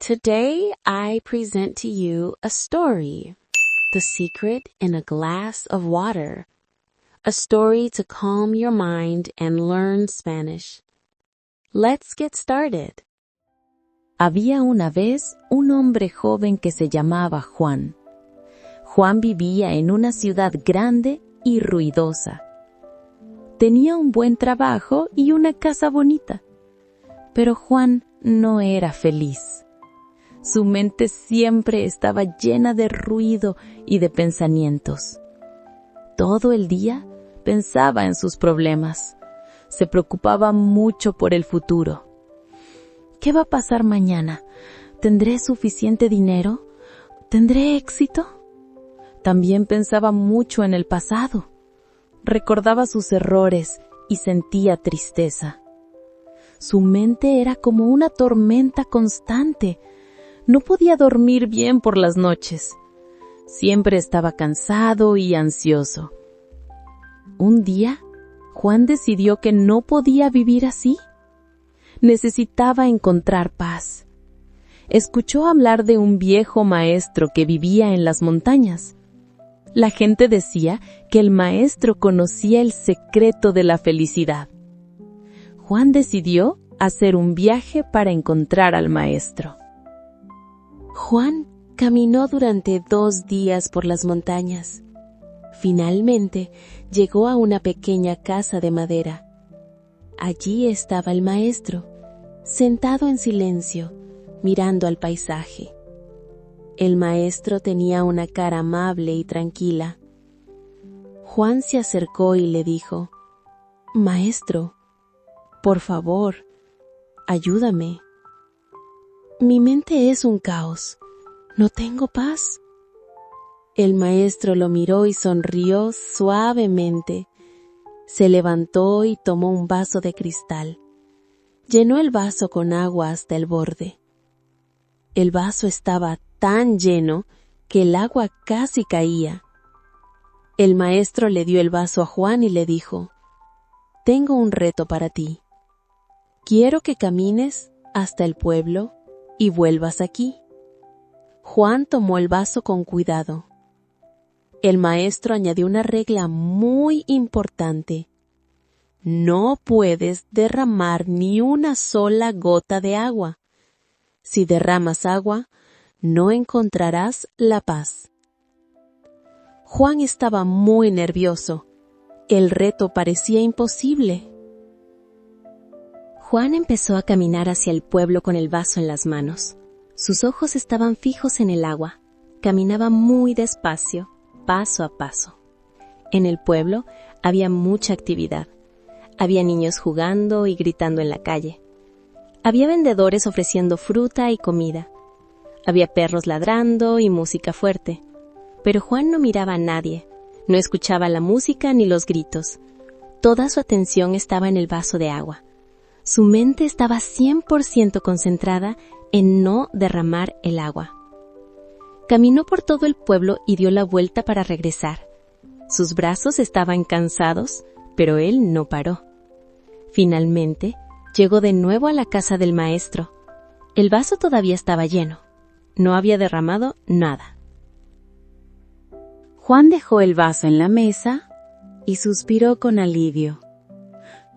Today I present to you a story, The Secret in a Glass of Water, a story to calm your mind and learn Spanish. Let's get started. Había una vez un hombre joven que se llamaba Juan. Juan vivía en una ciudad grande y ruidosa. Tenía un buen trabajo y una casa bonita, pero Juan no era feliz. Su mente siempre estaba llena de ruido y de pensamientos. Todo el día pensaba en sus problemas. Se preocupaba mucho por el futuro. ¿Qué va a pasar mañana? ¿Tendré suficiente dinero? ¿Tendré éxito? También pensaba mucho en el pasado. Recordaba sus errores y sentía tristeza. Su mente era como una tormenta constante. No podía dormir bien por las noches. Siempre estaba cansado y ansioso. Un día, Juan decidió que no podía vivir así. Necesitaba encontrar paz. Escuchó hablar de un viejo maestro que vivía en las montañas. La gente decía que el maestro conocía el secreto de la felicidad. Juan decidió hacer un viaje para encontrar al maestro. Juan caminó durante 2 días por las montañas. Finalmente llegó a una pequeña casa de madera. Allí estaba el maestro, sentado en silencio, mirando al paisaje. El maestro tenía una cara amable y tranquila. Juan se acercó y le dijo: «Maestro, por favor, ayúdame. Mi mente es un caos. No tengo paz». El maestro lo miró y sonrió suavemente. Se levantó y tomó un vaso de cristal. Llenó el vaso con agua hasta el borde. El vaso estaba tan lleno que el agua casi caía. El maestro le dio el vaso a Juan y le dijo: «Tengo un reto para ti. Quiero que camines hasta el pueblo y vuelvas aquí». Juan tomó el vaso con cuidado. El maestro añadió una regla muy importante. No puedes derramar ni una sola gota de agua. Si derramas agua, no encontrarás la paz. Juan estaba muy nervioso. El reto parecía imposible. Juan empezó a caminar hacia el pueblo con el vaso en las manos. Sus ojos estaban fijos en el agua. Caminaba muy despacio, paso a paso. En el pueblo había mucha actividad. Había niños jugando y gritando en la calle. Había vendedores ofreciendo fruta y comida. Había perros ladrando y música fuerte. Pero Juan no miraba a nadie. No escuchaba la música ni los gritos. Toda su atención estaba en el vaso de agua. Su mente estaba 100% concentrada en no derramar el agua. Caminó por todo el pueblo y dio la vuelta para regresar. Sus brazos estaban cansados, pero él no paró. Finalmente, llegó de nuevo a la casa del maestro. El vaso todavía estaba lleno. No había derramado nada. Juan dejó el vaso en la mesa y suspiró con alivio.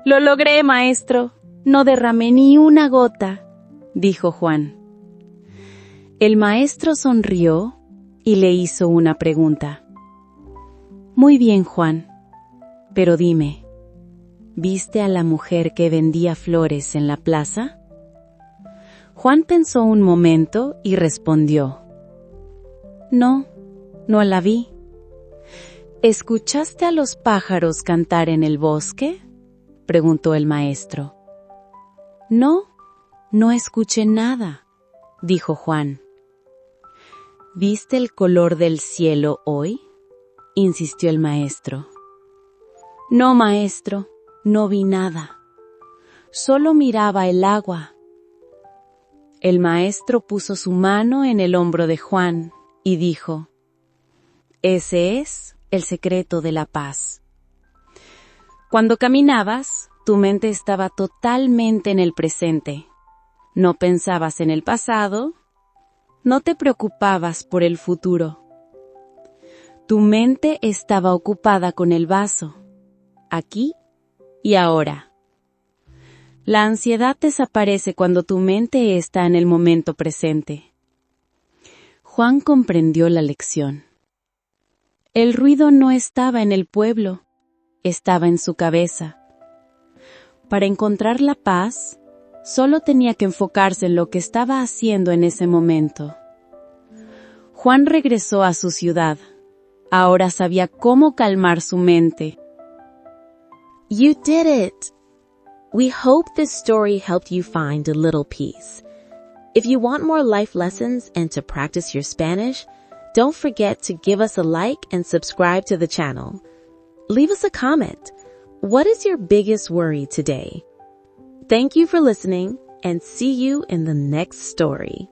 «Lo logré, maestro. No derramé ni una gota», dijo Juan. El maestro sonrió y le hizo una pregunta. «Muy bien, Juan, pero dime, ¿viste a la mujer que vendía flores en la plaza?» Juan pensó un momento y respondió: «No, no la vi». «¿Escuchaste a los pájaros cantar en el bosque?», preguntó el maestro. «No, no escuché nada», dijo Juan. «¿Viste el color del cielo hoy?», insistió el maestro. «No, maestro, no vi nada. Solo miraba el agua». El maestro puso su mano en el hombro de Juan y dijo: «Ese es el secreto de la paz. Cuando caminabas, tu mente estaba totalmente en el presente. No pensabas en el pasado no te preocupabas por el futuro. Tu mente estaba ocupada con el vaso, aquí y ahora. La ansiedad desaparece cuando tu mente está en el momento presente. Juan comprendió la lección. El ruido no estaba en el pueblo, estaba en su cabeza. Para encontrar la paz, solo tenía que enfocarse en lo que estaba haciendo en ese momento. Juan regresó a su ciudad. Ahora sabía cómo calmar su mente. You did it! We hope this story helped you find a little peace. If you want more life lessons and to practice your Spanish, don't forget to give us a like and subscribe to the channel. Leave us a comment. What is your biggest worry today? Thank you for listening, and see you in the next story.